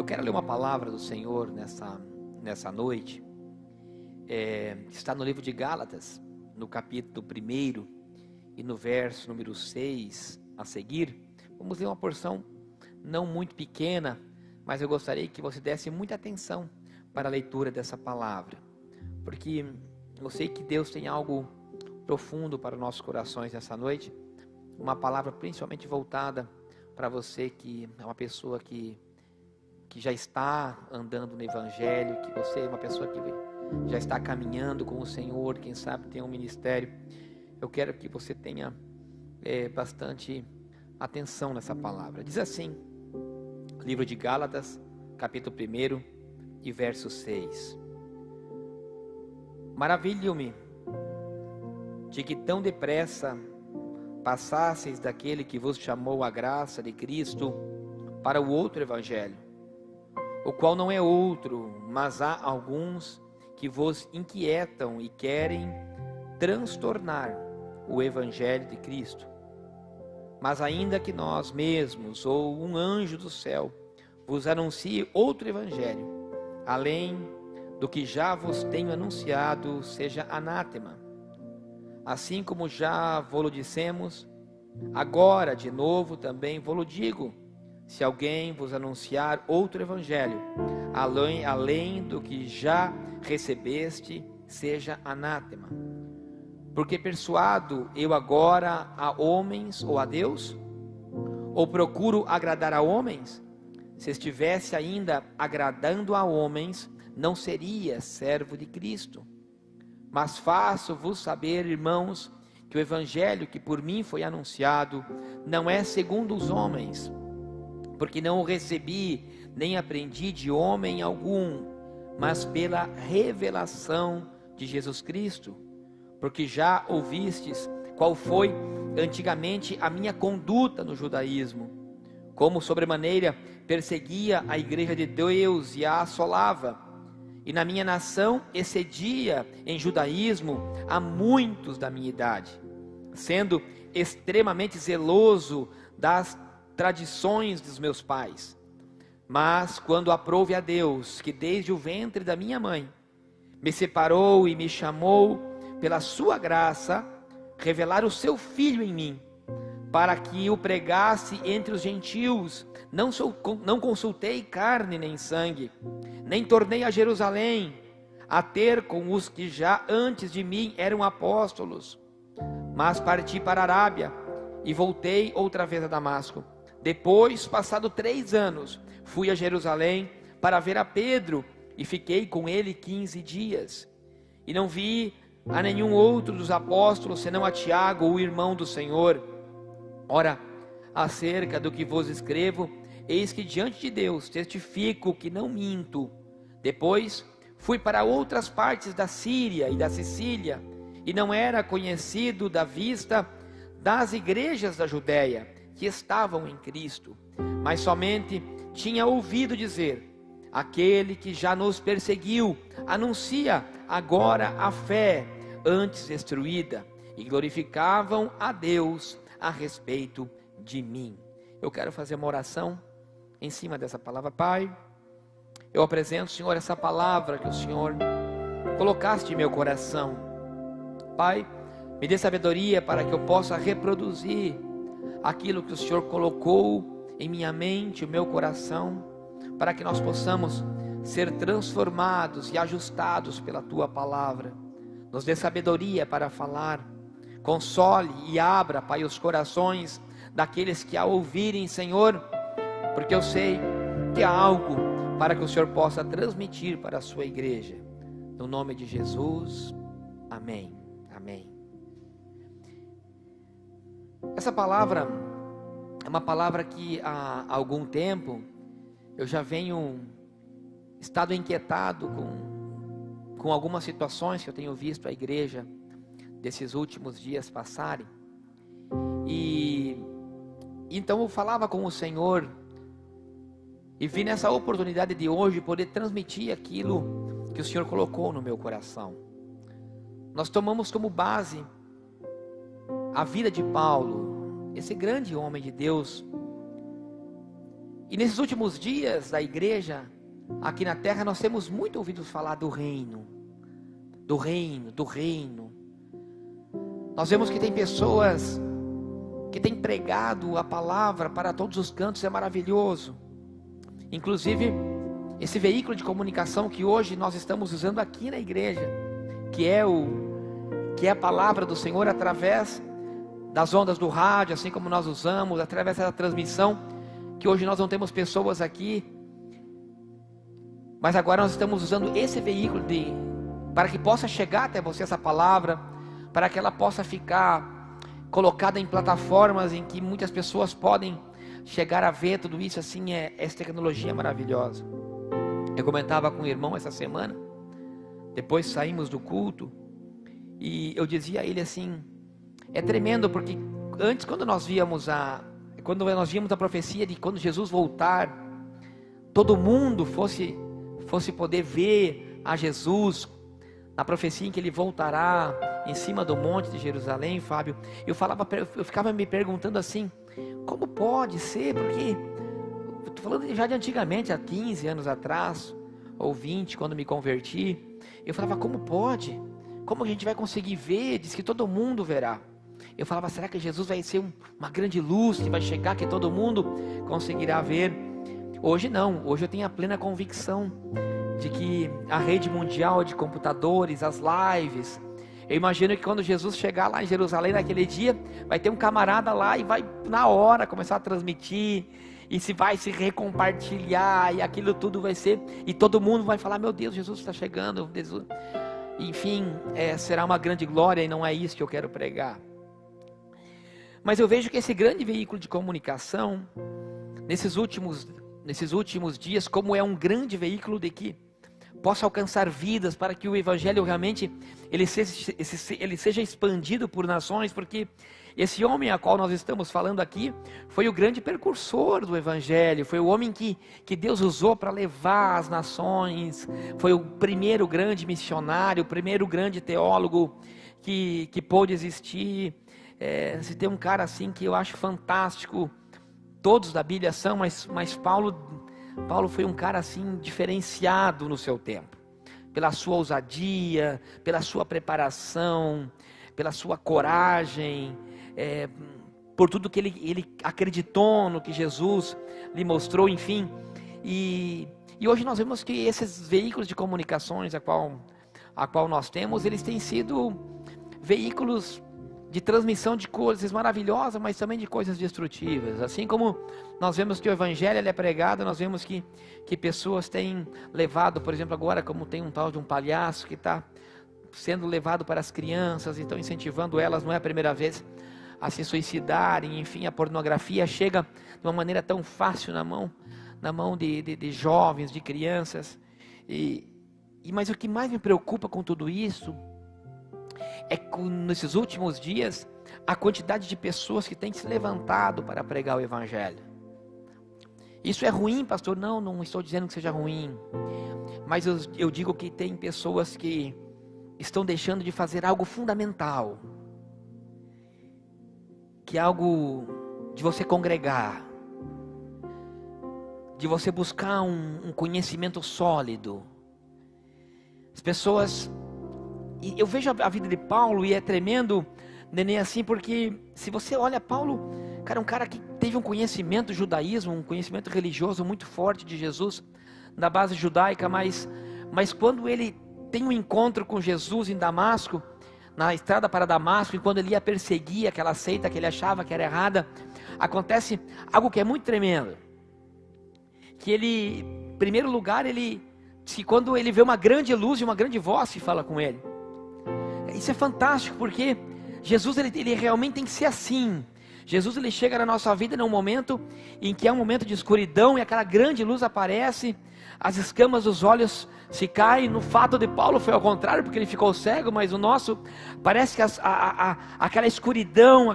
quero ler uma palavra do Senhor nessa noite. Está no livro de Gálatas, no capítulo 1 e no verso número 6 a seguir. Vamos ler uma porção não muito pequena, mas eu gostaria que você desse muita atenção para a leitura dessa palavra, porque eu sei que Deus tem algo profundo para os nossos corações nessa noite, uma palavra principalmente voltada para você que é uma pessoa que já está andando no Evangelho, que você é uma pessoa que já está caminhando com o Senhor, quem sabe tem um ministério. Eu quero que você tenha bastante atenção nessa palavra. Diz assim, livro de Gálatas, capítulo 1 e verso 6. Maravilho-me de que tão depressa passasseis daquele que vos chamou à graça de Cristo para o outro Evangelho, o qual não é outro, mas há alguns que vos inquietam e querem transtornar o Evangelho de Cristo. Mas ainda que nós mesmos, ou um anjo do céu, vos anuncie outro Evangelho, além do que já vos tenho anunciado, seja anátema. Assim como já vos dissemos, agora de novo também vos digo, se alguém vos anunciar outro Evangelho, além do que já recebeste, seja anátema. Porque persuado eu agora a homens ou a Deus? Ou procuro agradar a homens? Se estivesse ainda agradando a homens, não seria servo de Cristo. Mas faço-vos saber, irmãos, que o Evangelho que por mim foi anunciado não é segundo os homens, porque não o recebi, nem aprendi de homem algum, mas pela revelação de Jesus Cristo. Porque já ouvistes qual foi antigamente a minha conduta no judaísmo, como sobremaneira perseguia a igreja de Deus e a assolava, e na minha nação excedia em judaísmo a muitos da minha idade, sendo extremamente zeloso das tradições dos meus pais. Mas quando aprouve a Deus, que desde o ventre da minha mãe me separou e me chamou pela sua graça, revelar o seu Filho em mim, para que o pregasse entre os gentios, não consultei carne nem sangue, nem tornei a Jerusalém a ter com os que já antes de mim eram apóstolos, mas parti para a Arábia e voltei outra vez a Damasco. Depois, passado 3 anos, fui a Jerusalém para ver a Pedro e fiquei com ele 15 dias. E não vi a nenhum outro dos apóstolos, senão a Tiago, o irmão do Senhor. Ora, acerca do que vos escrevo, eis que diante de Deus testifico que não minto. Depois fui para outras partes da Síria e da Sicília, e não era conhecido da vista das igrejas da Judéia, que estavam em Cristo, mas somente tinha ouvido dizer, aquele que já nos perseguiu, anuncia agora a fé antes destruída, e glorificavam a Deus a respeito de mim. Eu quero fazer uma oração em cima dessa palavra. Pai, eu apresento, Senhor, essa palavra que o Senhor colocaste em meu coração. Pai, me dê sabedoria para que eu possa reproduzir aquilo que o Senhor colocou em minha mente, o meu coração, para que nós possamos ser transformados e ajustados pela Tua palavra. Nos dê sabedoria para falar, console e abra, Pai, os corações daqueles que a ouvirem, Senhor, porque eu sei que há algo para que o Senhor possa transmitir para a sua igreja. No nome de Jesus, amém, amém. Essa palavra é uma palavra que há algum tempo eu já venho estado inquietado com algumas situações que eu tenho visto a igreja desses últimos dias passarem. E então eu falava com o Senhor e vi nessa oportunidade de hoje poder transmitir aquilo que o Senhor colocou no meu coração. Nós tomamos como base a vida de Paulo, esse grande homem de Deus, E nesses últimos dias da igreja, aqui na terra, nós temos muito ouvido falar do reino. Do reino, do reino. Nós vemos que tem pessoas que têm pregado a palavra para todos os cantos, é maravilhoso. Inclusive, esse veículo de comunicação que hoje nós estamos usando aqui na igreja, que é a palavra do Senhor através das ondas do rádio, assim como nós usamos, através da transmissão, que hoje nós não temos pessoas aqui, mas agora nós estamos usando esse veículo para que possa chegar até você essa palavra, para que ela possa ficar colocada em plataformas em que muitas pessoas podem chegar a ver tudo isso. Assim, essa tecnologia maravilhosa. Eu comentava com o irmão essa semana, depois saímos do culto, e eu dizia a ele assim, é tremendo, porque antes, quando nós víamos a profecia de quando Jesus voltar, todo mundo fosse poder ver a Jesus, na profecia em que ele voltará em cima do monte de Jerusalém, Fábio, eu ficava me perguntando assim, como pode ser? Porque eu estou falando já de antigamente, há 15 anos atrás, ou 20, quando me converti, eu falava, como pode? Como a gente vai conseguir ver? Diz que todo mundo verá. Eu falava, será que Jesus vai ser uma grande luz que vai chegar, que todo mundo conseguirá ver? Hoje não, hoje eu tenho a plena convicção de que a rede mundial de computadores, as lives, eu imagino que quando Jesus chegar lá em Jerusalém naquele dia, vai ter um camarada lá e vai na hora começar a transmitir, e vai se recompartilhar, e aquilo tudo vai ser, e todo mundo vai falar, meu Deus, Jesus está chegando, Jesus. Enfim, será uma grande glória, e não é isso que eu quero pregar. Mas eu vejo que esse grande veículo de comunicação, nesses últimos dias, como é um grande veículo de que possa alcançar vidas, para que o Evangelho realmente ele seja expandido por nações, porque esse homem a qual nós estamos falando aqui, foi o grande precursor do Evangelho, foi o homem que Deus usou para levar as nações, foi o primeiro grande missionário, o primeiro grande teólogo que pôde existir. Se tem um cara assim que eu acho fantástico, todos da Bíblia são, mas Paulo foi um cara assim diferenciado no seu tempo, pela sua ousadia, pela sua preparação, pela sua coragem, por tudo que ele acreditou no que Jesus lhe mostrou, enfim. E hoje nós vemos que esses veículos de comunicações a qual nós temos, eles têm sido veículos de transmissão de coisas maravilhosas, mas também de coisas destrutivas. Assim como nós vemos que o Evangelho ele é pregado, nós vemos que pessoas têm levado, por exemplo, agora como tem um tal de um palhaço que está sendo levado para as crianças, e estão incentivando elas, não é a primeira vez, a se suicidarem. Enfim, a pornografia chega de uma maneira tão fácil na mão de jovens, de crianças. Mas o que mais me preocupa com tudo isso é que nesses últimos dias, a quantidade de pessoas que têm se levantado para pregar o Evangelho. Isso é ruim, pastor? Não estou dizendo que seja ruim, mas eu digo que tem pessoas que estão deixando de fazer algo fundamental, que é algo de você congregar, de você buscar um conhecimento sólido. As pessoas... E eu vejo a vida de Paulo, e é tremendo, Nenê, assim, porque se você olha Paulo, cara, um cara que teve um conhecimento do judaísmo, um conhecimento religioso muito forte de Jesus, da base judaica, mas quando ele tem um encontro com Jesus em Damasco, na estrada para Damasco, e quando ele ia perseguir aquela seita que ele achava que era errada, acontece algo que é muito tremendo, que ele, em primeiro lugar, quando ele vê uma grande luz e uma grande voz se fala com ele. Isso é fantástico, porque Jesus ele realmente tem que ser assim. Jesus ele chega na nossa vida num momento em que é um momento de escuridão, e aquela grande luz aparece, as escamas dos olhos se caem. No fato de Paulo foi ao contrário, porque ele ficou cego, mas o nosso, parece que aquela escuridão,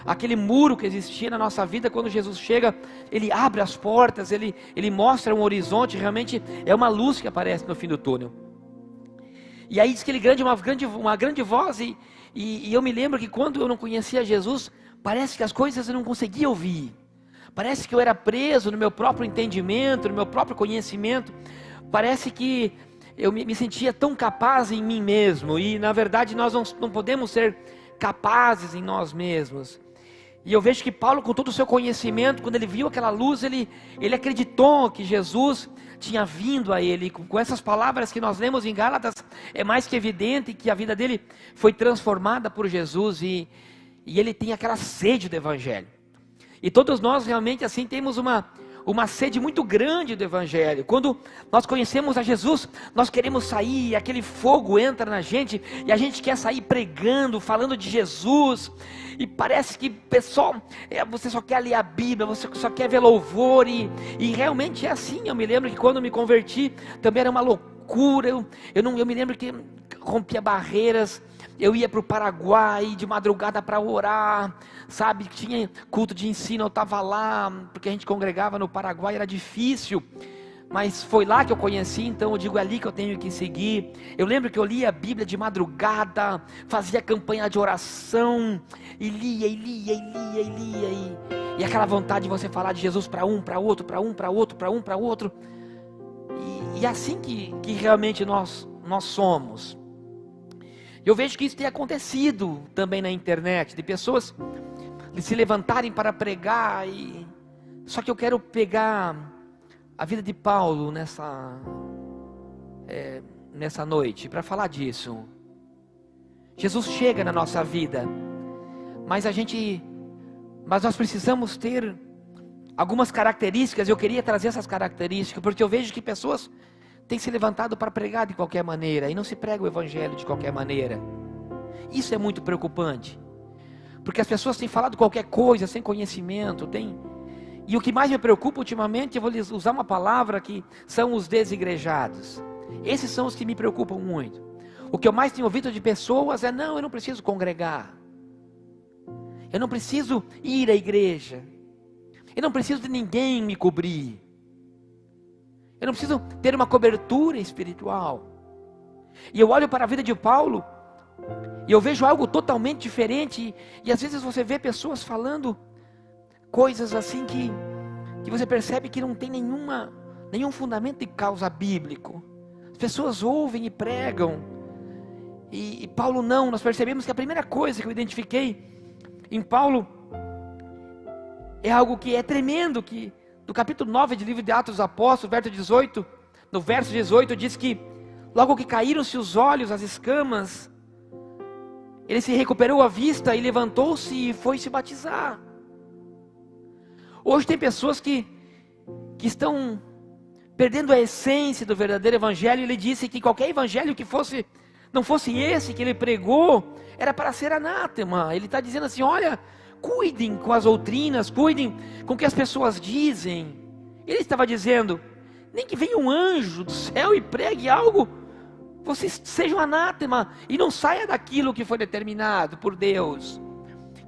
aquele muro que existia na nossa vida, quando Jesus chega, ele abre as portas, ele mostra um horizonte, realmente é uma luz que aparece no fim do túnel. E aí diz que ele uma grande voz, e eu me lembro que quando eu não conhecia Jesus, parece que as coisas eu não conseguia ouvir, Parece que eu era preso no meu próprio entendimento, no meu próprio conhecimento. Parece que eu me sentia tão capaz em mim mesmo. E na verdade nós não podemos ser capazes em nós mesmos. E eu vejo que Paulo, com todo o seu conhecimento, quando ele viu aquela luz, ele acreditou que Jesus tinha vindo a ele. Com essas palavras que nós lemos em Gálatas, é mais que evidente que a vida dele foi transformada por Jesus. E ele tem aquela sede do Evangelho. E todos nós realmente assim temos uma sede muito grande do Evangelho. Quando nós conhecemos a Jesus, nós queremos sair, aquele fogo entra na gente, e a gente quer sair pregando, falando de Jesus, e parece que pessoal, você só quer ler a Bíblia, você só quer ver louvor, e realmente é assim. Eu me lembro que quando me converti, também era uma loucura, eu me lembro que rompia barreiras. Eu ia para o Paraguai de madrugada para orar, sabe, tinha culto de ensino, eu estava lá, porque a gente congregava no Paraguai, era difícil, mas foi lá que eu conheci, então eu digo, é ali que eu tenho que seguir. Eu lembro que eu lia a Bíblia de madrugada, fazia campanha de oração, e lia, e aquela vontade de você falar de Jesus para um, para outro, e assim que realmente nós somos. Eu vejo que isso tem acontecido também na internet, de pessoas se levantarem para pregar, só que eu quero pegar a vida de Paulo nessa noite, para falar disso. Jesus chega na nossa vida, mas nós precisamos ter algumas características. Eu queria trazer essas características, porque eu vejo que pessoas tem se levantado para pregar de qualquer maneira, e não se prega o Evangelho de qualquer maneira. Isso é muito preocupante, porque as pessoas têm falado qualquer coisa, sem conhecimento, e o que mais me preocupa ultimamente, eu vou lhes usar uma palavra que são os desigrejados. Esses são os que me preocupam muito. O que eu mais tenho ouvido de pessoas é, não, eu não preciso congregar, eu não preciso ir à igreja, eu não preciso de ninguém me cobrir, eu não preciso ter uma cobertura espiritual. E eu olho para a vida de Paulo, e eu vejo algo totalmente diferente. E às vezes você vê pessoas falando coisas assim que você percebe que não tem nenhum fundamento de causa bíblico. As pessoas ouvem e pregam. E Paulo não. Nós percebemos que a primeira coisa que eu identifiquei em Paulo é algo que é tremendo, que no capítulo 9 do livro de Atos dos Apóstolos, no verso 18, diz que logo que caíram-se os olhos, as escamas, ele se recuperou a vista e levantou-se e foi se batizar. Hoje tem pessoas que estão perdendo a essência do verdadeiro Evangelho. Ele disse que qualquer Evangelho que não fosse esse que ele pregou, era para ser anátema. Ele está dizendo assim, olha, cuidem com as doutrinas, cuidem com o que as pessoas dizem. Ele estava dizendo, nem que venha um anjo do céu e pregue algo, vocês sejam anátema e não saia daquilo que foi determinado por Deus.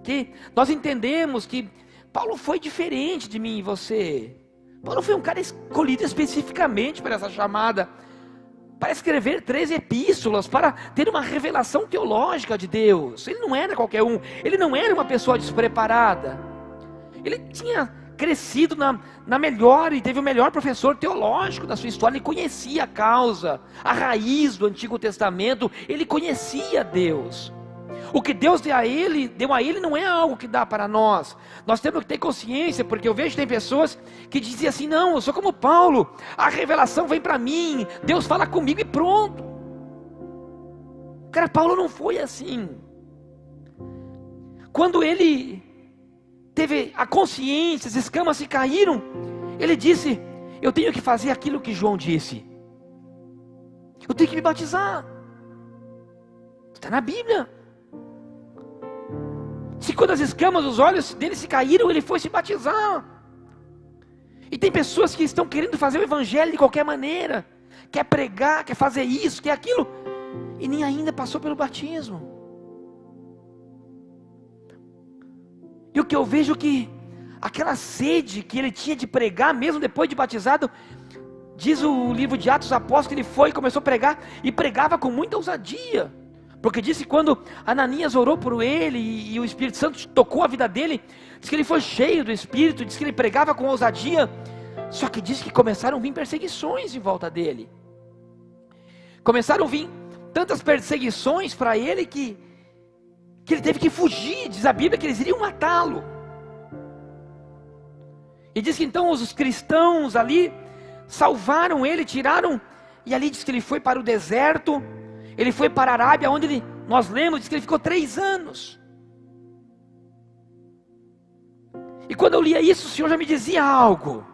Que nós entendemos que Paulo foi diferente de mim e você. Paulo foi um cara escolhido especificamente para essa chamada, para escrever 3 epístolas, para ter uma revelação teológica de Deus. Ele não era qualquer um, ele não era uma pessoa despreparada. Ele tinha crescido na melhor, e teve o melhor professor teológico da sua história. Ele conhecia a causa, a raiz do Antigo Testamento, ele conhecia Deus. O que Deus deu a ele não é algo que dá para nós. Nós temos que ter consciência, porque eu vejo que tem pessoas que dizem assim, não, eu sou como Paulo, a revelação vem para mim, Deus fala comigo e pronto. Cara, Paulo não foi assim. Quando ele teve a consciência, as escamas se caíram, ele disse, eu tenho que fazer aquilo que João disse, eu tenho que me batizar. Está na Bíblia. Se quando as escamas dos olhos dele se caíram, ele foi se batizar. E tem pessoas que estão querendo fazer o Evangelho de qualquer maneira, quer pregar, quer fazer isso, quer aquilo, e nem ainda passou pelo batismo. E o que eu vejo que aquela sede que ele tinha de pregar, mesmo depois de batizado, diz o livro de Atos dos Apóstolos que ele foi e começou a pregar, e pregava com muita ousadia. Porque diz que quando Ananias orou por ele e o Espírito Santo tocou a vida dele, diz que ele foi cheio do Espírito, diz que ele pregava com ousadia. Só que diz que começaram a vir perseguições em volta dele. Começaram a vir tantas perseguições para ele que ele teve que fugir. Diz a Bíblia que eles iriam matá-lo. E diz que então os cristãos ali salvaram ele, tiraram, e ali diz que ele foi para o deserto. Ele foi para a Arábia, onde nós lemos, diz que ele ficou 3 anos. E quando eu lia isso, o Senhor já me dizia algo.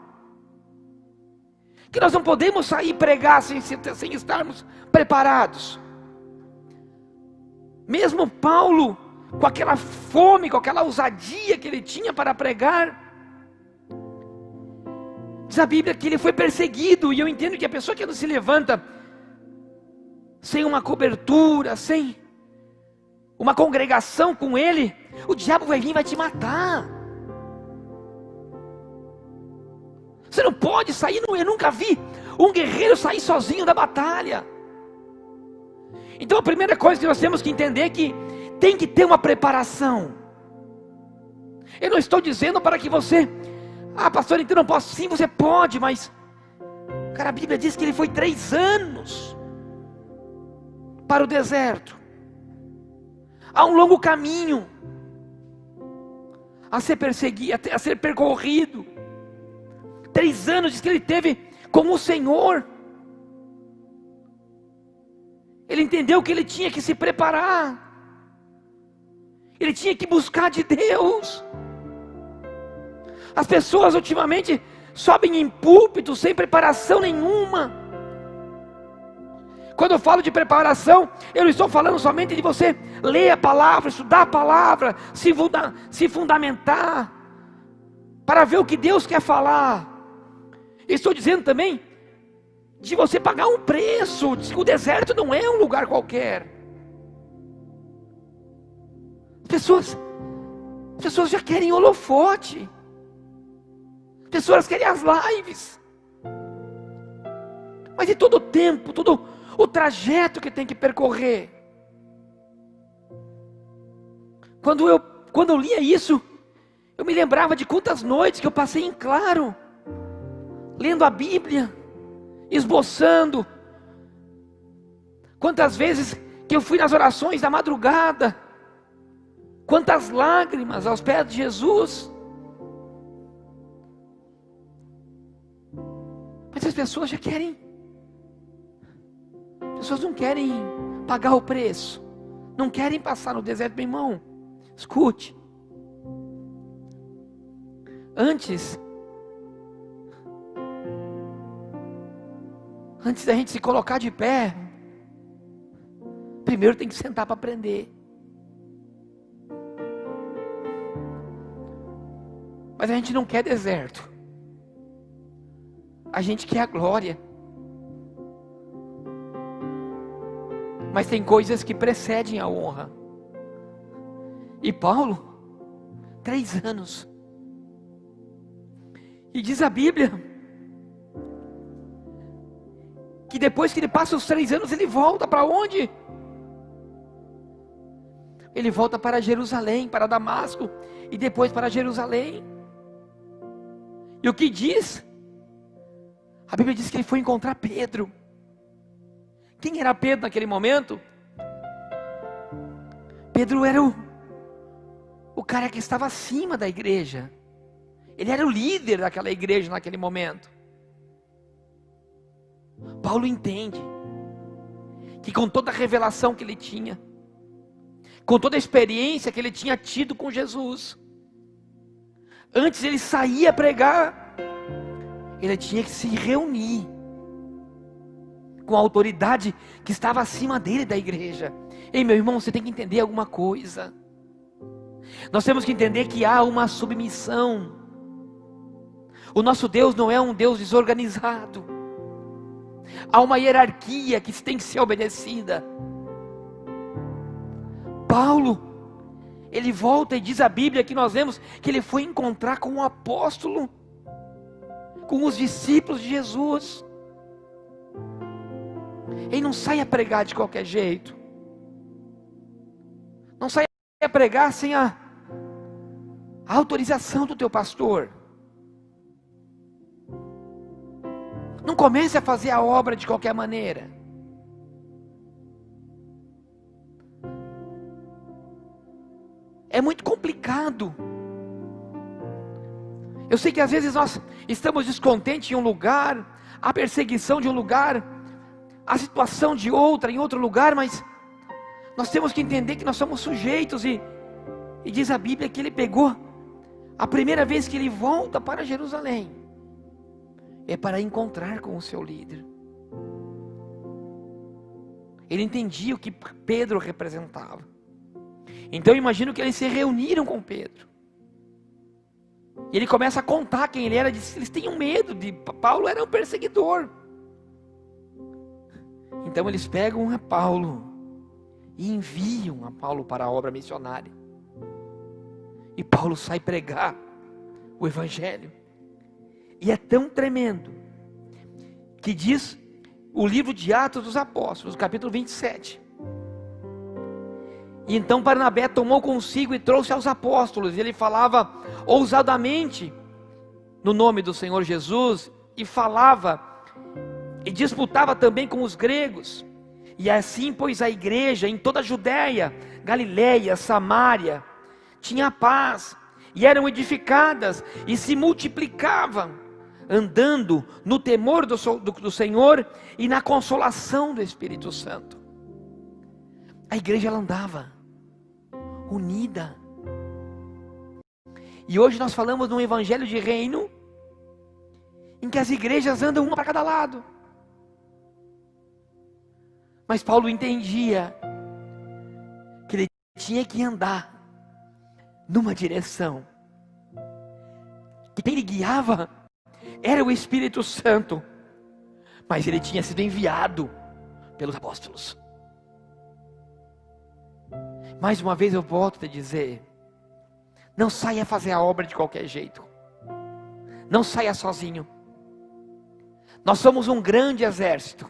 Que nós não podemos sair pregar sem estarmos preparados. Mesmo Paulo, com aquela fome, com aquela ousadia que ele tinha para pregar, diz a Bíblia que ele foi perseguido. E eu entendo que a pessoa que não se levanta sem uma cobertura, sem uma congregação com ele, o diabo vai vir e vai te matar. Você não pode sair, eu nunca vi um guerreiro sair sozinho da batalha. Então a primeira coisa que nós temos que entender é que tem que ter uma preparação. Eu não estou dizendo para que você, pastor, então não posso. Sim, você pode, mas cara, a Bíblia diz que ele foi 3 anos para o deserto. Há um longo caminho a ser perseguido, a ser percorrido. 3 anos diz que ele teve com o Senhor. Ele entendeu que ele tinha que se preparar. Ele tinha que buscar de Deus. As pessoas ultimamente sobem em púlpito sem preparação nenhuma. Quando eu falo de preparação, eu não estou falando somente de você ler a palavra, estudar a palavra, se fundamentar, para ver o que Deus quer falar. Estou dizendo também de você pagar um preço. O deserto não é um lugar qualquer. As pessoas já querem holofote. As pessoas querem as lives. Mas e todo o tempo, todo o trajeto que tem que percorrer. Quando eu lia isso, eu me lembrava de quantas noites que eu passei em claro, lendo a Bíblia, esboçando. Quantas vezes que eu fui nas orações da madrugada, quantas lágrimas aos pés de Jesus. Mas as pessoas já querem. As pessoas não querem pagar o preço, não querem passar no deserto. Meu irmão, escute. Antes da gente se colocar de pé, primeiro tem que sentar para aprender. Mas a gente não quer deserto, a gente quer a glória. Mas tem coisas que precedem a honra. E Paulo, 3 anos. E diz a Bíblia que depois que ele passa os 3 anos, ele volta para onde? Ele volta para Jerusalém, para Damasco, e depois para Jerusalém. E o que diz? A Bíblia diz que ele foi encontrar Pedro. Quem era Pedro naquele momento? Pedro era o cara que estava acima da igreja. Ele era o líder daquela igreja naquele momento. Paulo entende que com toda a revelação que ele tinha, com toda a experiência que ele tinha tido com Jesus, antes ele saía a pregar, ele tinha que se reunir com a autoridade que estava acima dele da igreja. Ei, meu irmão, você tem que entender alguma coisa. Nós temos que entender que há uma submissão. O nosso Deus não é um Deus desorganizado. Há uma hierarquia que tem que ser obedecida. Paulo, ele volta e diz a Bíblia que nós vemos que ele foi encontrar com o apóstolo, com os discípulos de Jesus. Ele não sai a pregar de qualquer jeito. Não saia pregar sem a autorização do teu pastor. Não comece a fazer a obra de qualquer maneira. É muito complicado. Eu sei que às vezes nós estamos descontentes em um lugar, a perseguição de um lugar, a situação de outra em outro lugar, mas nós temos que entender que nós somos sujeitos e diz a Bíblia que ele pegou, a primeira vez que ele volta para Jerusalém, é para encontrar com o seu líder. Ele entendia o que Pedro representava. Então eu imagino que eles se reuniram com Pedro. E ele começa a contar quem ele era. Eles tinham medo de Paulo, era um perseguidor. Então eles pegam a Paulo e enviam a Paulo para a obra missionária. E Paulo sai pregar o Evangelho. E é tão tremendo que diz o livro de Atos dos Apóstolos, capítulo 27. E então Barnabé tomou consigo e trouxe aos apóstolos. E ele falava ousadamente no nome do Senhor Jesus. E falava e disputava também com os gregos. E assim, pois, a igreja em toda a Judéia, Galiléia, Samária, tinha paz. E eram edificadas e se multiplicavam, andando no temor do Senhor e na consolação do Espírito Santo. A igreja ela andava unida. E hoje nós falamos de um evangelho de reino, em que as igrejas andam uma para cada lado. Mas Paulo entendia que ele tinha que andar numa direção, que quem lhe guiava era o Espírito Santo, mas ele tinha sido enviado pelos apóstolos. Mais uma vez eu volto a te dizer, não saia fazer a obra de qualquer jeito, não saia sozinho. Nós somos um grande exército,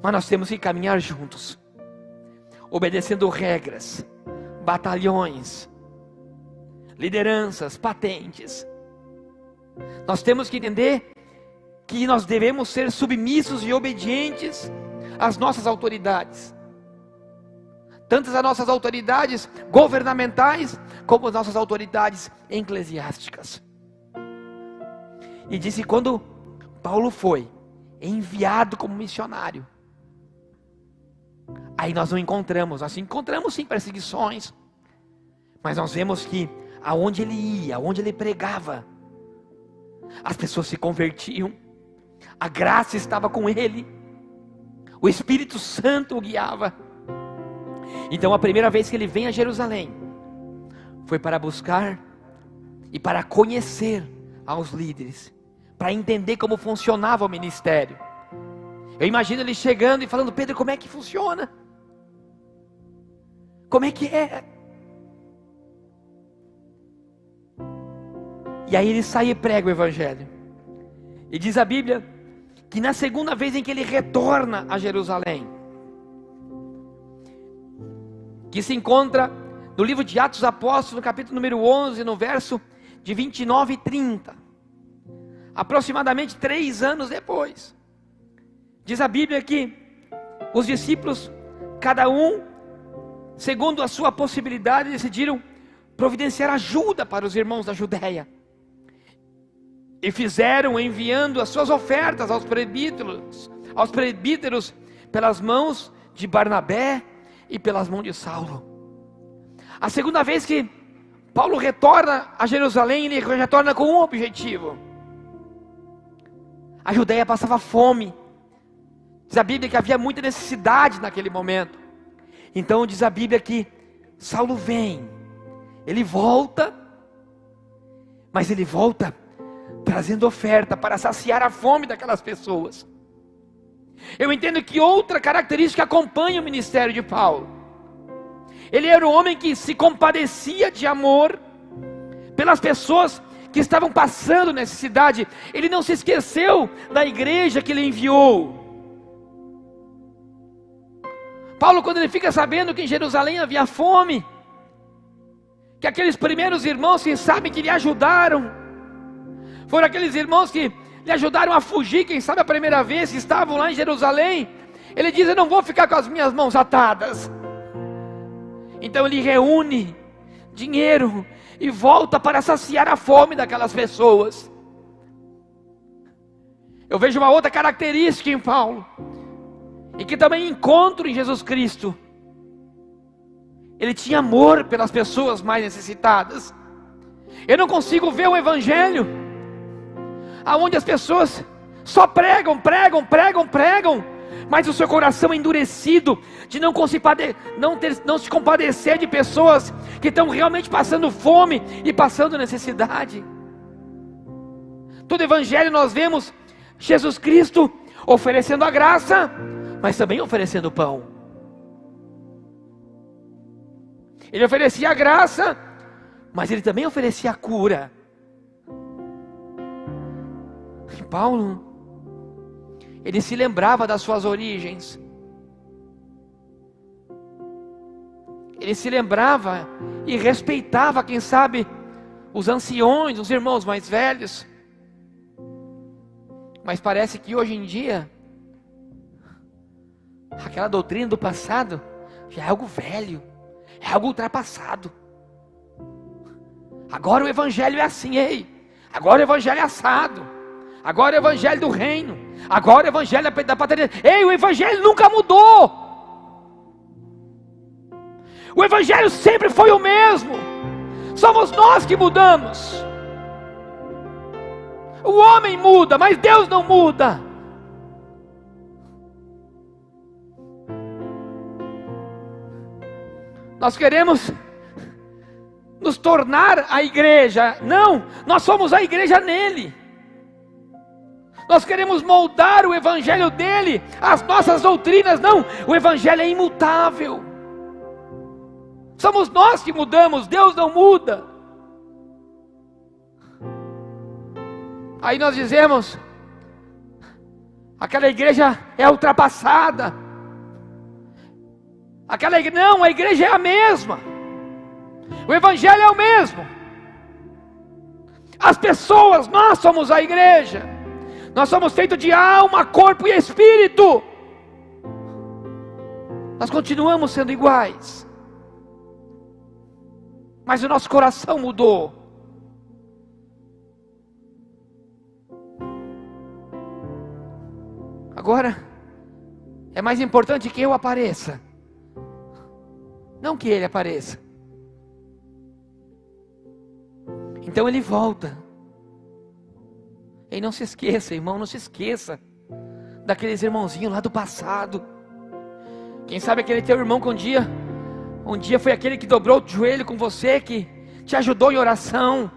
mas nós temos que caminhar juntos, obedecendo regras, batalhões, lideranças, patentes. Nós temos que entender que nós devemos ser submissos e obedientes às nossas autoridades, tanto as nossas autoridades governamentais, como as nossas autoridades eclesiásticas. E disse que quando Paulo foi enviado como missionário, aí nós nós encontramos sim perseguições, mas nós vemos que aonde ele ia, aonde ele pregava, as pessoas se convertiam, a graça estava com ele, o Espírito Santo o guiava. Então a primeira vez que ele vem a Jerusalém, foi para buscar e para conhecer aos líderes, para entender como funcionava o ministério. Eu imagino ele chegando e falando: Pedro, como é que funciona? Como é que é? E aí ele sai e prega o Evangelho. E diz a Bíblia que na segunda vez em que ele retorna a Jerusalém, que se encontra no livro de Atos dos Apóstolos, no capítulo número 11, no verso de 29 e 30, aproximadamente 3 anos depois, diz a Bíblia que os discípulos, cada um, segundo a sua possibilidade, decidiram providenciar ajuda para os irmãos da Judéia. E fizeram enviando as suas ofertas aos presbíteros pelas mãos de Barnabé e pelas mãos de Saulo. A segunda vez que Paulo retorna a Jerusalém, ele retorna com um objetivo. A Judéia passava fome. Diz a Bíblia que havia muita necessidade naquele momento. Então diz a Bíblia que Saulo vem, ele volta, mas ele volta trazendo oferta para saciar a fome daquelas pessoas. Eu entendo que outra característica acompanha o ministério de Paulo. Ele era um homem que se compadecia de amor pelas pessoas que estavam passando necessidade. Ele não se esqueceu da igreja que ele enviou. Paulo, quando ele fica sabendo que em Jerusalém havia fome, que aqueles primeiros irmãos que sabem que lhe ajudaram, foram aqueles irmãos que lhe ajudaram a fugir, quem sabe a primeira vez que estavam lá em Jerusalém, ele diz: eu não vou ficar com as minhas mãos atadas. Então ele reúne dinheiro e volta para saciar a fome daquelas pessoas. Eu vejo uma outra característica em Paulo, e que também encontro em Jesus Cristo. Ele tinha amor pelas pessoas mais necessitadas. Eu não consigo ver o evangelho aonde as pessoas só pregam, mas o seu coração é endurecido de não se compadecer de pessoas que estão realmente passando fome e passando necessidade. Todo evangelho nós vemos Jesus Cristo oferecendo a graça, mas também oferecendo pão. Ele oferecia a graça, mas ele também oferecia a cura. E Paulo, ele se lembrava das suas origens. Ele se lembrava e respeitava, quem sabe, os anciões, os irmãos mais velhos. Mas parece que hoje em dia, aquela doutrina do passado já é algo velho, é algo ultrapassado. Agora o evangelho é assim, agora o evangelho é assado, agora o evangelho do reino, agora o evangelho da paternidade. O evangelho nunca mudou. O evangelho sempre foi o mesmo. Somos nós que mudamos. O homem muda, mas Deus não muda. Nós queremos nos tornar a igreja. Não, nós somos a igreja nele. Nós queremos moldar o evangelho dele, as nossas doutrinas. Não, o evangelho é imutável. Somos nós que mudamos, Deus não muda. Aí nós dizemos: aquela igreja é ultrapassada. Não, a igreja é a mesma. O evangelho é o mesmo. As pessoas, nós somos a igreja. Nós somos feitos de alma, corpo e espírito. Nós continuamos sendo iguais, mas o nosso coração mudou. Agora, é mais importante que eu apareça, não que ele apareça. Então ele volta. E não se esqueça, irmão, não se esqueça daqueles irmãozinhos lá do passado. Quem sabe aquele teu irmão que um dia foi aquele que dobrou o joelho com você, que te ajudou em oração,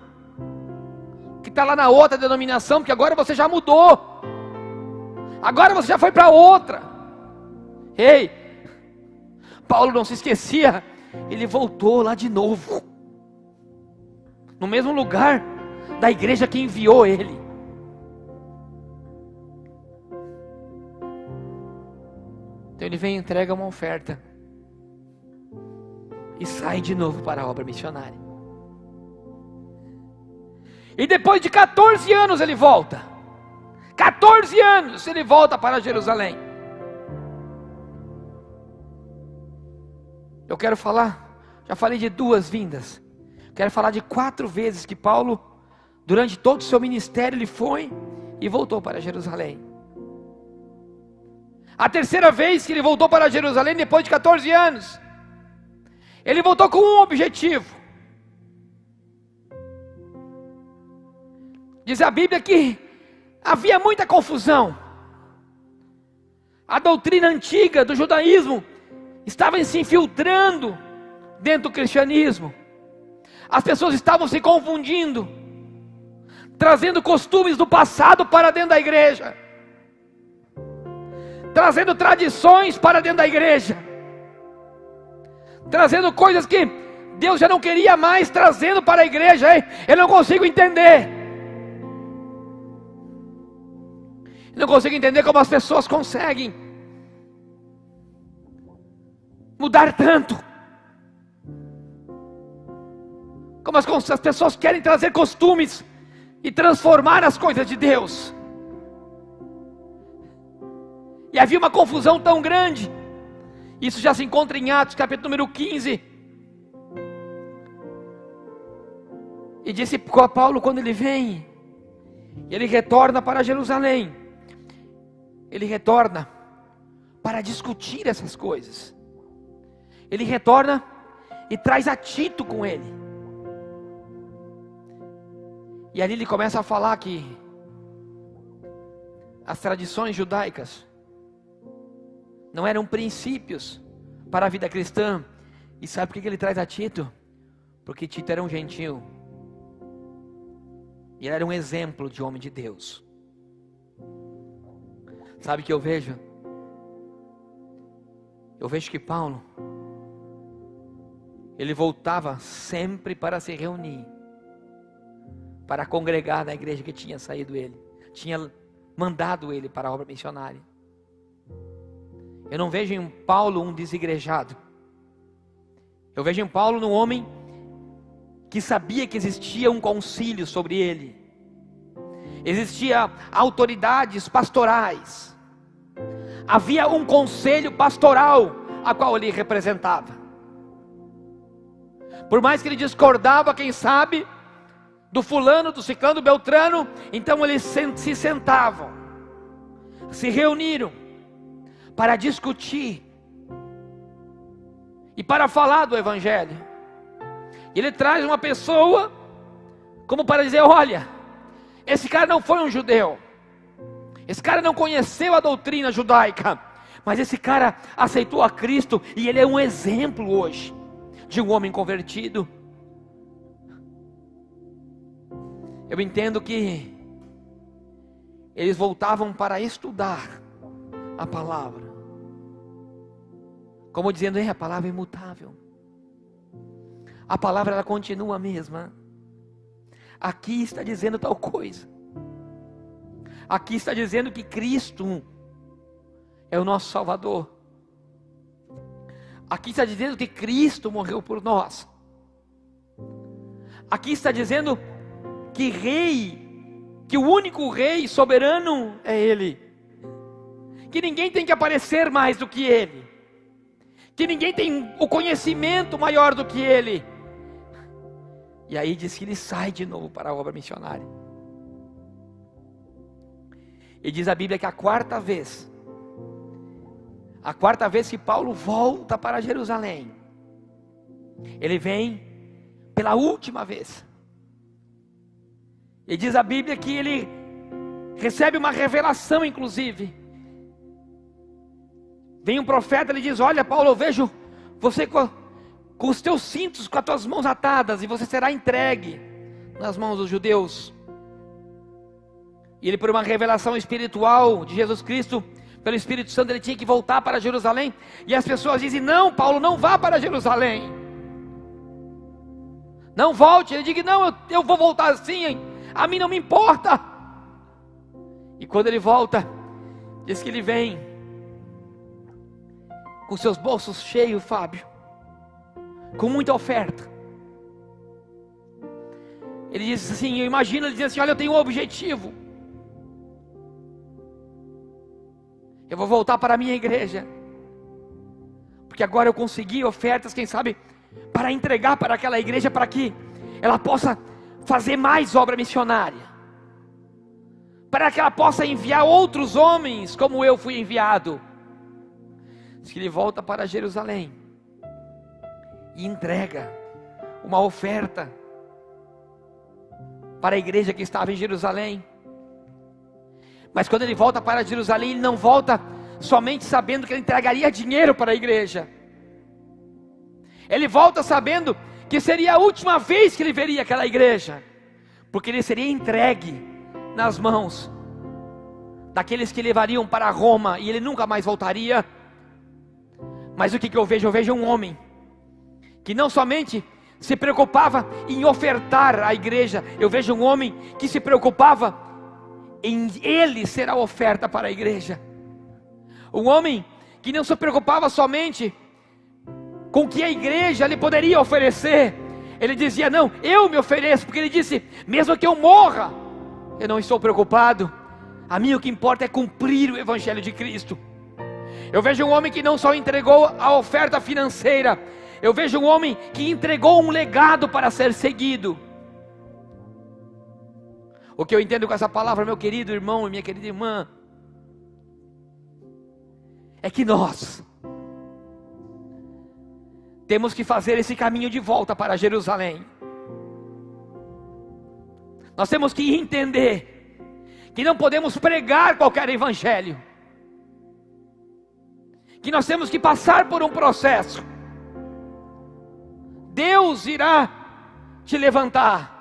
que está lá na outra denominação, porque agora você já mudou. Agora você já foi para outra. Paulo não se esquecia. Ele voltou lá de novo, no mesmo lugar da igreja que enviou ele. Então ele vem e entrega uma oferta e sai de novo para a obra missionária. E depois de 14 anos ele volta. 14 anos ele volta para Jerusalém. Eu quero falar, já falei de 2 vindas. Quero falar de 4 vezes que Paulo, durante todo o seu ministério, ele foi e voltou para Jerusalém. A terceira vez que ele voltou para Jerusalém, depois de 14 anos, ele voltou com um objetivo. Diz a Bíblia que havia muita confusão. A doutrina antiga do judaísmo estava se infiltrando dentro do cristianismo. As pessoas estavam se confundindo, trazendo costumes do passado para dentro da igreja, trazendo tradições para dentro da igreja, trazendo coisas que Deus já não queria mais, trazendo para a igreja. Eu não consigo entender. Eu não consigo entender como as pessoas conseguem mudar tanto. Como as pessoas querem trazer costumes e transformar as coisas de Deus. E havia uma confusão tão grande. Isso já se encontra em Atos, capítulo número 15. E disse Paulo, quando ele vem, ele retorna para Jerusalém. Ele retorna para discutir essas coisas. Ele retorna e traz a Tito com ele. E ali ele começa a falar que as tradições judaicas não eram princípios para a vida cristã. E sabe por que ele traz a Tito? Porque Tito era um gentil. E ele era um exemplo de homem de Deus. Sabe o que eu vejo? Eu vejo que Paulo, ele voltava sempre para se reunir, para congregar na igreja que tinha saído ele, tinha mandado ele para a obra missionária. Eu não vejo em Paulo um desigrejado. Eu vejo em Paulo um homem que sabia que existia um concílio sobre ele. Existia autoridades pastorais. Havia um conselho pastoral a qual ele representava. Por mais que ele discordava, quem sabe, do fulano, do ciclano, do beltrano, então eles se sentavam, se reuniram para discutir e para falar do evangelho. Ele traz uma pessoa como para dizer: olha, esse cara não foi um judeu, esse cara não conheceu a doutrina judaica, mas esse cara aceitou a Cristo e ele é um exemplo hoje de um homem convertido. Eu entendo que eles voltavam para estudar a palavra, como dizendo: a palavra é imutável, a palavra ela continua a mesma. Aqui está dizendo tal coisa, aqui está dizendo que Cristo é o nosso Salvador, aqui está dizendo que Cristo morreu por nós, aqui está dizendo que o único rei soberano é Ele, que ninguém tem que aparecer mais do que Ele, que ninguém tem o conhecimento maior do que Ele. E aí diz que ele sai de novo para a obra missionária. E diz a Bíblia que a quarta vez que Paulo volta para Jerusalém, ele vem pela última vez. E diz a Bíblia que ele recebe uma revelação, inclusive. Vem um profeta, ele diz: olha, Paulo, eu vejo você com os teus cintos, com as tuas mãos atadas, e você será entregue nas mãos dos judeus. E ele, por uma revelação espiritual de Jesus Cristo, pelo Espírito Santo, ele tinha que voltar para Jerusalém. E as pessoas dizem: não, Paulo, não vá para Jerusalém, não volte. Ele diz: não, eu vou voltar assim, a mim não me importa. E quando ele volta, diz que ele vem com seus bolsos cheios, Fábio, com muita oferta. Ele diz assim, eu imagino, ele diz assim: olha, eu tenho um objetivo, eu vou voltar para a minha igreja, porque agora eu consegui ofertas, quem sabe, para entregar para aquela igreja, para que ela possa fazer mais obra missionária, para que ela possa enviar outros homens, como eu fui enviado. Diz que ele volta para Jerusalém e entrega uma oferta para a igreja que estava em Jerusalém. Mas quando ele volta para Jerusalém, ele não volta somente sabendo que ele entregaria dinheiro para a igreja. Ele volta sabendo que seria a última vez que ele veria aquela igreja, porque ele seria entregue nas mãos daqueles que levariam para Roma, e ele nunca mais voltaria. Mas o que eu vejo? Eu vejo um homem que não somente se preocupava em ofertar à igreja, eu vejo um homem que se preocupava em ele ser a oferta para a igreja. Um homem que não se preocupava somente com o que a igreja lhe poderia oferecer. Ele dizia: não, eu me ofereço, porque ele disse: mesmo que eu morra, eu não estou preocupado, a mim o que importa é cumprir o evangelho de Cristo. Eu vejo um homem que não só entregou a oferta financeira, eu vejo um homem que entregou um legado para ser seguido. O que eu entendo com essa palavra, meu querido irmão e minha querida irmã, é que nós temos que fazer esse caminho de volta para Jerusalém. Nós temos que entender que não podemos pregar qualquer evangelho, que nós temos que passar por um processo. Deus irá te levantar.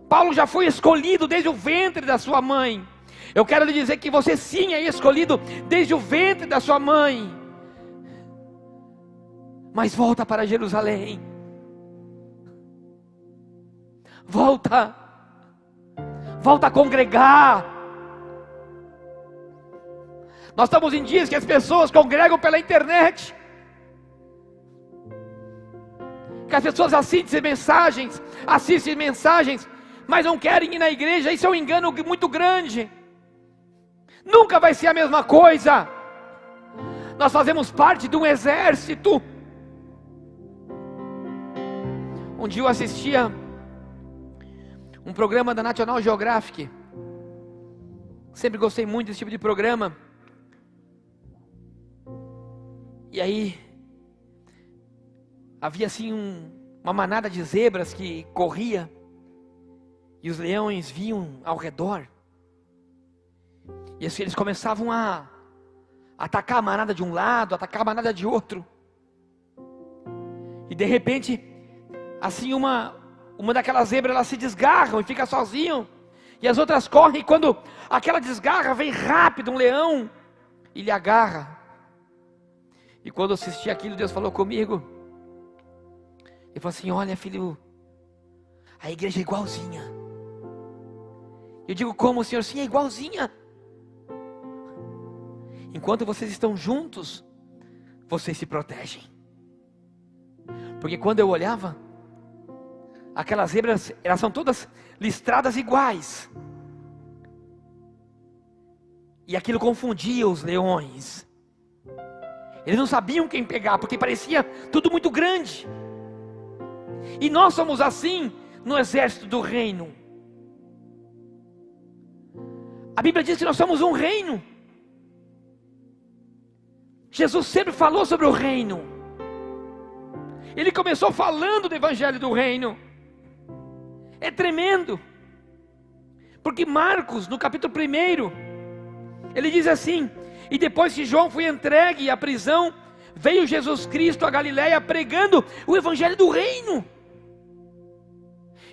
Paulo já foi escolhido desde o ventre da sua mãe. Eu quero lhe dizer que você sim é escolhido desde o ventre da sua mãe. Mas volta para Jerusalém. Volta a congregar. Nós estamos em dias que as pessoas congregam pela internet, que as pessoas assistem mensagens, mas não querem ir na igreja. Isso é um engano muito grande. Nunca vai ser a mesma coisa. Nós fazemos parte de um exército. Um dia eu assistia um programa da National Geographic. Sempre gostei muito desse tipo de programa. E aí havia assim uma manada de zebras que corria, e os leões vinham ao redor. E assim eles começavam a atacar a manada de um lado, atacar a manada de outro. E de repente, assim uma daquelas zebras, elas se desgarram e fica sozinho, e as outras correm, e quando aquela desgarra, vem rápido um leão e lhe agarra. E quando eu assisti aquilo, Deus falou comigo. Ele falou assim: olha, filho, a igreja é igualzinha. Eu digo: como, Senhor? Sim, é igualzinha. Enquanto vocês estão juntos, vocês se protegem. Porque quando eu olhava, aquelas zebras, elas são todas listradas iguais. E aquilo confundia os leões. Eles não sabiam quem pegar, porque parecia tudo muito grande. E nós somos assim no exército do reino. A Bíblia diz que nós somos um reino. Jesus sempre falou sobre o reino. Ele começou falando do evangelho do reino. É tremendo. Porque Marcos, no capítulo 1, ele diz assim: e depois que João foi entregue à prisão, veio Jesus Cristo a Galiléia pregando o evangelho do reino,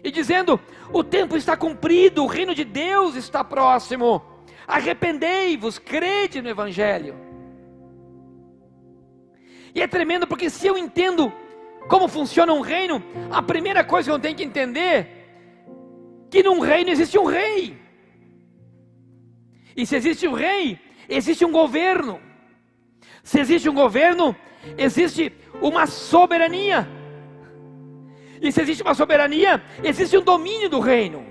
e dizendo: o tempo está cumprido, o reino de Deus está próximo, arrependei-vos, crede no evangelho. E é tremendo, porque se eu entendo como funciona um reino, a primeira coisa que eu tenho que entender, que num reino existe um rei. E se existe um rei, existe um governo. Se existe um governo, existe uma soberania. E se existe uma soberania, existe um domínio do reino.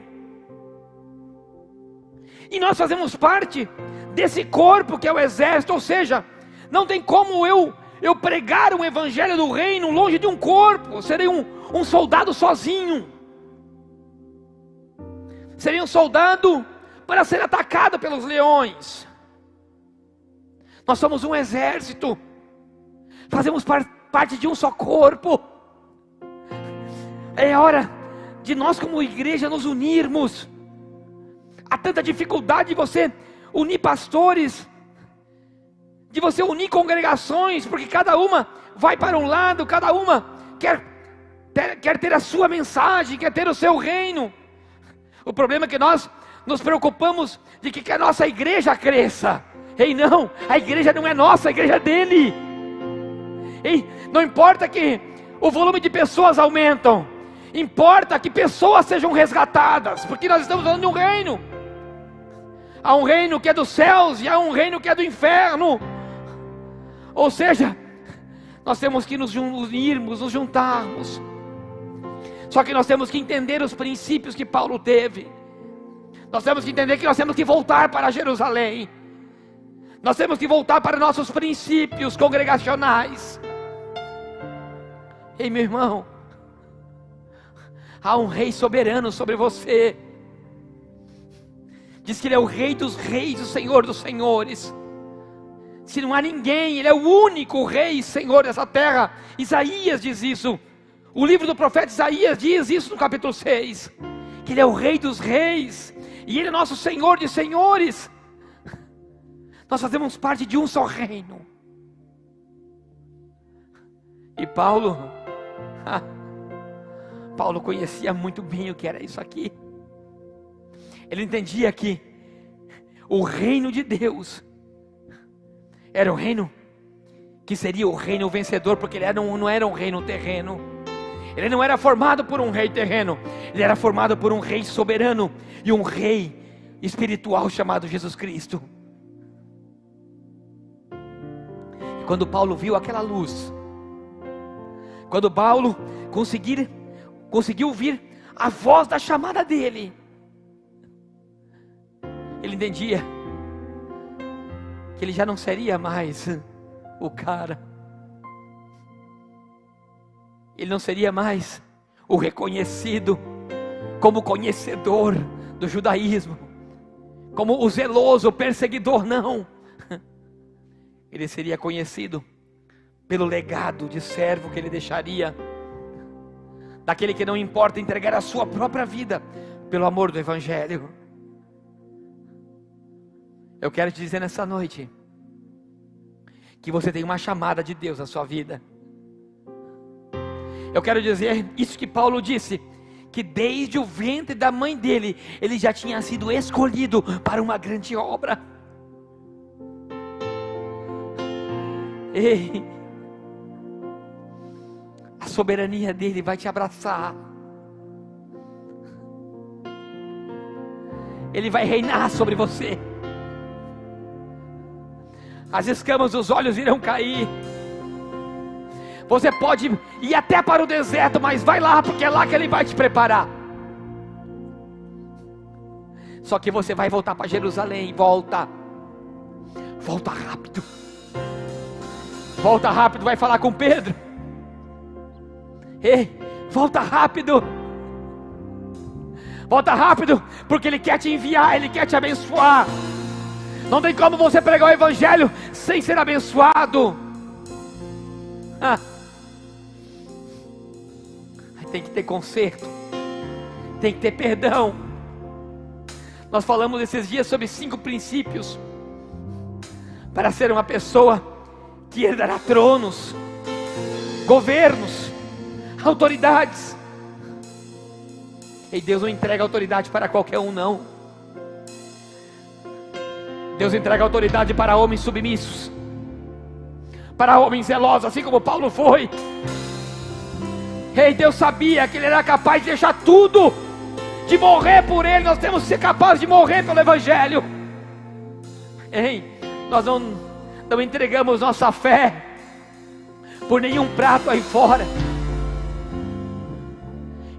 E nós fazemos parte desse corpo que é o exército. Ou seja, não tem como eu pregar um evangelho do reino longe de um corpo. Eu serei um soldado sozinho. Seria um soldado para ser atacado pelos leões. Nós somos um exército. Fazemos parte de um só corpo. É hora de nós como igreja nos unirmos. Há tanta dificuldade de você unir pastores, de você unir congregações, porque cada uma vai para um lado, cada uma quer ter a sua mensagem, quer ter o seu reino. O problema é que nós nos preocupamos de que a nossa igreja cresça. Ei, não, a igreja não é nossa, a igreja é dele. Ei, não importa que o volume de pessoas aumentam, importa que pessoas sejam resgatadas, porque nós estamos falando de um reino. Há um reino que é dos céus e há um reino que é do inferno. Ou seja, nós temos que nos unirmos, nos juntarmos. Só que nós temos que entender os princípios que Paulo teve. Nós temos que entender que nós temos que voltar para Jerusalém. Nós temos que voltar para nossos princípios congregacionais. Ei, meu irmão, há um rei soberano sobre você. Diz que Ele é o Rei dos reis, o Senhor dos senhores. Se não há ninguém, Ele é o único Rei e Senhor dessa terra. Isaías diz isso. O livro do profeta Isaías diz isso no capítulo 6. Que Ele é o Rei dos reis. E Ele é nosso Senhor de senhores. Nós fazemos parte de um só reino. E Paulo conhecia muito bem o que era isso aqui. Ele entendia que o reino de Deus era o reino que seria o reino vencedor, porque ele não era um reino terreno. Ele não era formado por um rei terreno, ele era formado por um rei soberano e um rei espiritual chamado Jesus Cristo. E quando Paulo viu aquela luz, quando Paulo conseguiu ouvir a voz da chamada dele, ele entendia que ele já não seria mais o cara. Ele não seria mais o reconhecido como conhecedor do judaísmo, como o zeloso, o perseguidor, não. Ele seria conhecido pelo legado de servo que ele deixaria, daquele que não importa entregar a sua própria vida pelo amor do Evangelho. Eu quero te dizer nessa noite que você tem uma chamada de Deus na sua vida. Eu quero dizer isso que Paulo disse, que desde o ventre da mãe dele, ele já tinha sido escolhido para uma grande obra. Ei, a soberania dele vai te abraçar. Ele vai reinar sobre você. As escamas dos olhos irão cair. Você pode ir até para o deserto, mas vai lá, porque é lá que Ele vai te preparar. Só que você vai voltar para Jerusalém. Volta rápido. Volta rápido, vai falar com Pedro. Ei, volta rápido. Volta rápido, porque Ele quer te enviar, Ele quer te abençoar. Não tem como você pregar o Evangelho sem ser abençoado. Tem que ter conserto, tem que ter perdão. Nós falamos esses dias sobre 5 princípios para ser uma pessoa que herdará tronos, governos, autoridades. E Deus não entrega autoridade para qualquer um, não. Deus entrega autoridade para homens submissos, para homens zelosos, assim como Paulo foi. Ei, Deus sabia que ele era capaz de deixar tudo, de morrer por ele. Nós temos que ser capazes de morrer pelo Evangelho. Ei, nós não entregamos nossa fé por nenhum prato aí fora.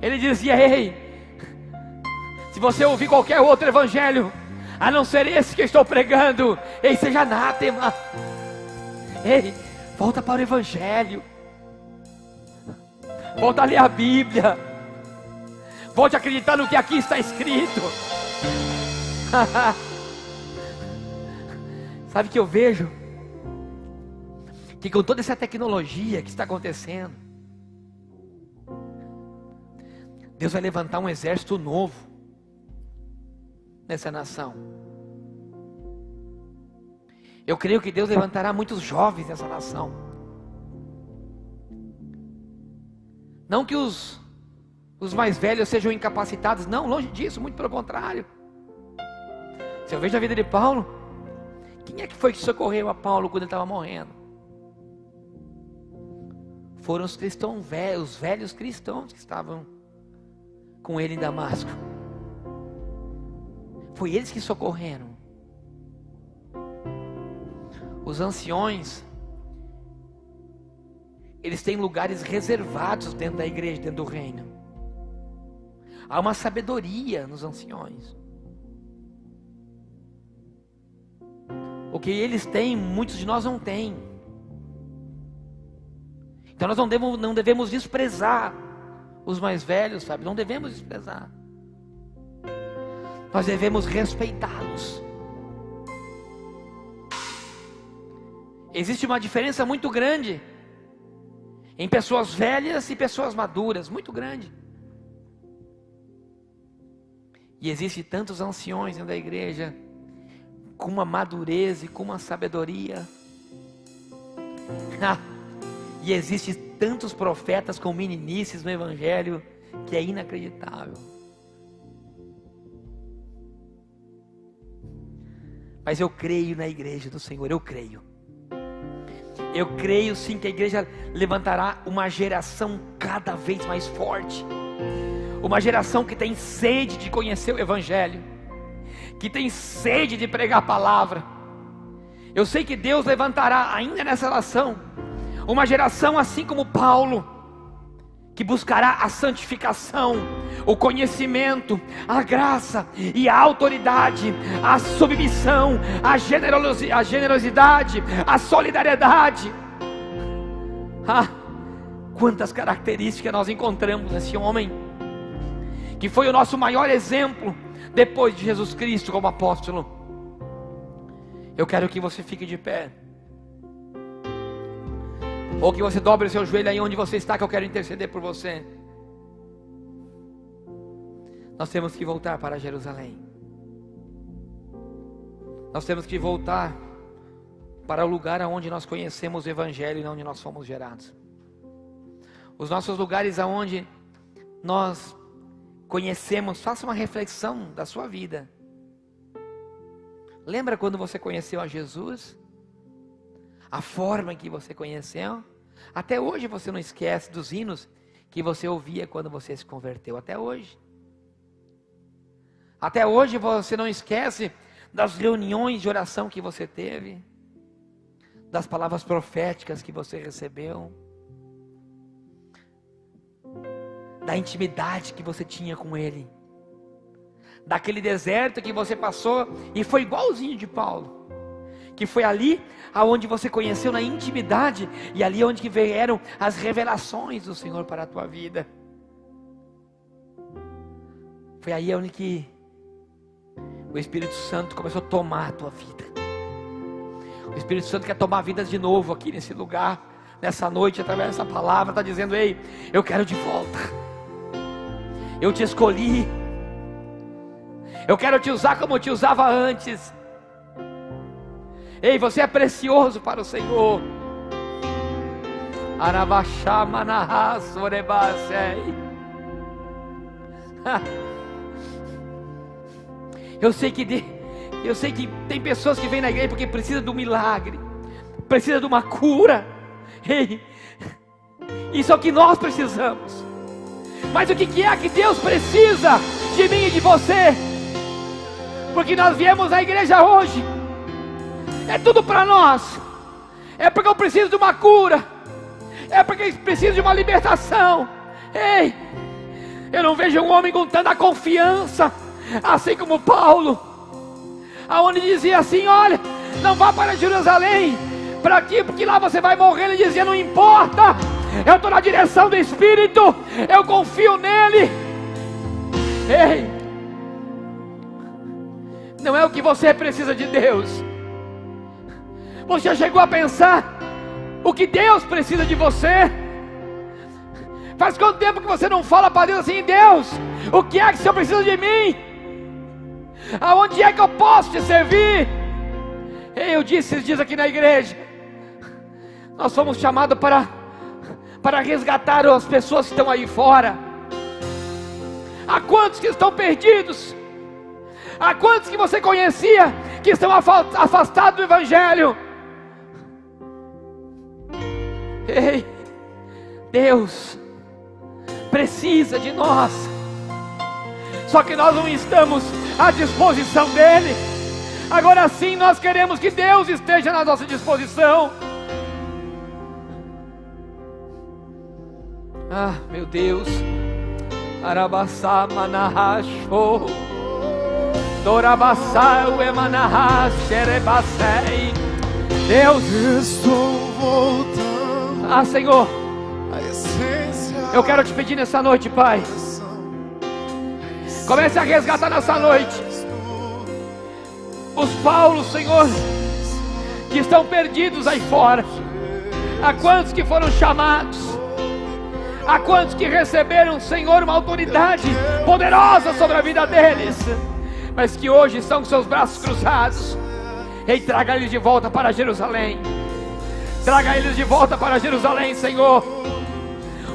Ele dizia: ei, se você ouvir qualquer outro evangelho a não ser esse que eu estou pregando, ei, seja anátema. Ei, volta para o Evangelho. Volta a ler a Bíblia. Volte a acreditar no que aqui está escrito. Sabe que eu vejo? Que com toda essa tecnologia que está acontecendo, Deus vai levantar um exército novo nessa nação. Eu creio que Deus levantará muitos jovens nessa nação. Não que os mais velhos sejam incapacitados, não, longe disso, muito pelo contrário. Se eu vejo a vida de Paulo, quem é que foi que socorreu a Paulo quando ele estava morrendo? Foram os cristãos velhos, os velhos cristãos que estavam com ele em Damasco. Foi eles que socorreram. Os anciões eles têm lugares reservados dentro da igreja, dentro do reino. Há uma sabedoria nos anciões. O que eles têm, muitos de nós não têm. Então nós não devemos desprezar os mais velhos, sabe? Não devemos desprezar. Nós devemos respeitá-los. Existe uma diferença muito grande em pessoas velhas e pessoas maduras, muito grande. E existe tantos anciões dentro da igreja, com uma madureza e com uma sabedoria. E existe tantos profetas com meninices no evangelho, que é inacreditável. Mas eu creio na igreja do Senhor, eu creio. Eu creio sim que a igreja levantará uma geração cada vez mais forte. Uma geração que tem sede de conhecer o evangelho, que tem sede de pregar a palavra. Eu sei que Deus levantará ainda nessa nação uma geração assim como Paulo, que buscará a santificação, o conhecimento, a graça e a autoridade, a submissão, a generosidade, a solidariedade. Quantas características nós encontramos nesse homem, que foi o nosso maior exemplo depois de Jesus Cristo como apóstolo. Eu quero que você fique de pé, ou que você dobre o seu joelho aí onde você está, que eu quero interceder por você. Nós temos que voltar para Jerusalém. Nós temos que voltar para o lugar onde nós conhecemos o evangelho e onde nós fomos gerados. Os nossos lugares aonde nós conhecemos. Faça uma reflexão da sua vida. Lembra quando você conheceu a Jesus? A forma em que você conheceu? Até hoje você não esquece dos hinos que você ouvia quando você se converteu. Até hoje. Até hoje você não esquece das reuniões de oração que você teve, das palavras proféticas que você recebeu, da intimidade que você tinha com Ele, daquele deserto que você passou e foi igualzinho de Paulo, que foi ali aonde você conheceu na intimidade, e ali onde vieram as revelações do Senhor para a tua vida. Foi aí onde que o Espírito Santo começou a tomar a tua vida. O Espírito Santo quer tomar vidas de novo aqui nesse lugar, nessa noite, através dessa palavra. Está dizendo: ei, eu quero de volta. Eu te escolhi. Eu quero te usar como eu te usava antes. Ei, você é precioso para o Senhor. Eu sei que tem pessoas que vêm na igreja porque precisa de um milagre, precisa de uma cura. Ei, isso é o que nós precisamos. Mas o que é que Deus precisa de mim e de você? Porque nós viemos à igreja hoje, é tudo para nós. É porque eu preciso de uma cura, é porque eu preciso de uma libertação. Ei, eu não vejo um homem com tanta confiança assim como Paulo, aonde dizia assim: olha, não vá para Jerusalém, para quê? Porque lá você vai morrer. Ele dizia: não importa, eu estou na direção do Espírito, eu confio nele. Ei, não é o que você precisa de Deus. Você já chegou a pensar o que Deus precisa de você? Faz quanto tempo que você não fala para Deus assim: Deus, o que é que o Senhor precisa de mim? Aonde é que eu posso te servir? Eu disse esses dias aqui na igreja, nós fomos chamados para resgatar as pessoas que estão aí fora. Há quantos que estão perdidos? Há quantos que você conhecia que estão afastados do evangelho? Ei, Deus precisa de nós, só que nós não estamos à disposição dele. Agora sim nós queremos que Deus esteja na nossa disposição. Ah, meu Deus. Arabassá manahasho. Dorabassau emanahá xerebassei. Deus, estou voltando. Ah, Senhor, A essência. eu quero te pedir nessa noite, Pai. Comece a resgatar nessa noite os Paulos, Senhor, que estão perdidos aí fora. Há quantos que foram chamados? Há quantos que receberam, Senhor, uma autoridade poderosa sobre a vida deles, mas que hoje estão com seus braços cruzados? Ei, traga eles de volta para Jerusalém. Traga eles de volta para Jerusalém, Senhor.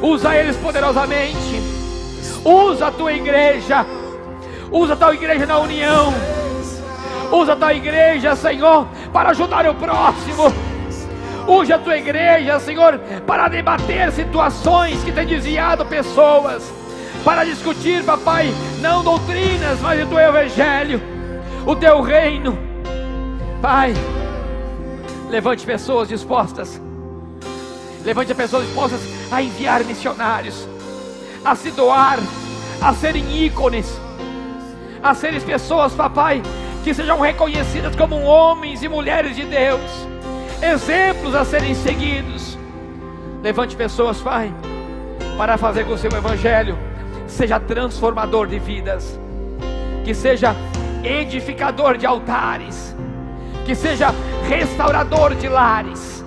Usa eles poderosamente. Usa a tua igreja. Usa a tua igreja na união. Usa a tua igreja, Senhor, para ajudar o próximo. Usa a tua igreja, Senhor, para debater situações que têm desviado pessoas, para discutir, papai, não doutrinas, mas o teu evangelho, o teu reino. Pai, levante pessoas dispostas. Levante pessoas dispostas a enviar missionários, a se doar, a serem ícones, a serem pessoas, papai, que sejam reconhecidas como homens e mulheres de Deus, exemplos a serem seguidos. Levante pessoas, Pai, para fazer com que o seu evangelho seja transformador de vidas, que seja edificador de altares, que seja restaurador de lares.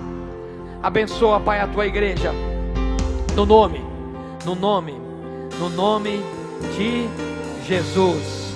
Abençoa, Pai, a tua igreja, no nome de Jesus.